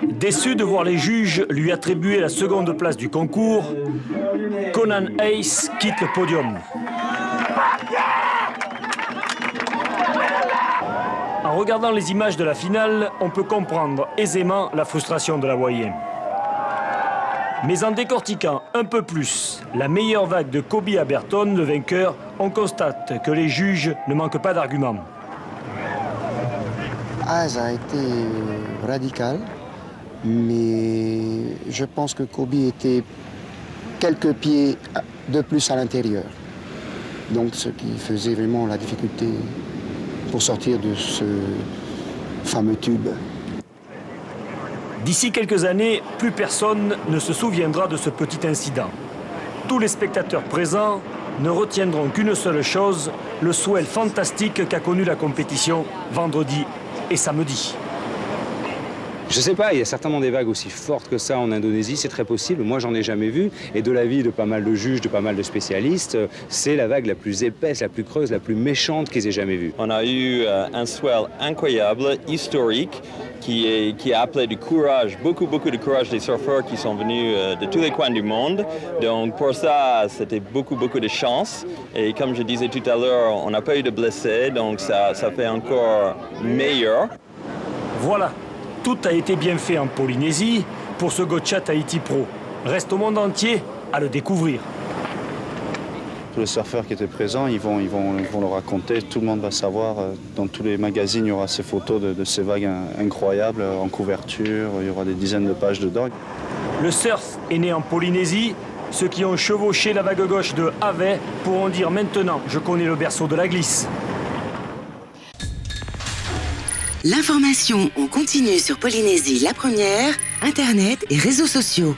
Déçu de voir les juges lui attribuer la seconde place du concours, Conan Hayes quitte le podium. En regardant les images de la finale, on peut comprendre aisément la frustration de l'Hawaïen. Mais en décortiquant un peu plus la meilleure vague de Kobe Aberton, le vainqueur, on constate que les juges ne manquent pas d'arguments. Ça a été radical, mais je pense que Kobe était quelques pieds de plus à l'intérieur. Donc ce qui faisait vraiment la difficulté pour sortir de ce fameux tube. D'ici quelques années, plus personne ne se souviendra de ce petit incident. Tous les spectateurs présents ne retiendront qu'une seule chose, le swell fantastique qu'a connu la compétition vendredi et samedi. Je sais pas, il y a certainement des vagues aussi fortes que ça en Indonésie, c'est très possible. Moi, j'en ai jamais vu. Et de l'avis de pas mal de juges, de pas mal de spécialistes, c'est la vague la plus épaisse, la plus creuse, la plus méchante qu'ils aient jamais vue. On a eu un swell incroyable, historique, qui a appelé du courage, beaucoup de courage des surfeurs qui sont venus de tous les coins du monde. Donc pour ça, c'était beaucoup de chance. Et comme je disais tout à l'heure, on n'a pas eu de blessés, donc ça fait encore meilleur. Voilà, tout a été bien fait en Polynésie pour ce Gotcha Tahiti Pro. Reste au monde entier à le découvrir. Tous les surfeurs qui étaient présents, ils vont le raconter, tout le monde va savoir. Dans tous les magazines, il y aura ces photos de ces vagues incroyables en couverture, il y aura des dizaines de pages dedans. Le surf est né en Polynésie. Ceux qui ont chevauché la vague gauche de Havai pourront dire maintenant « Je connais le berceau de la glisse ». L'information en continu sur Polynésie la première, Internet et réseaux sociaux.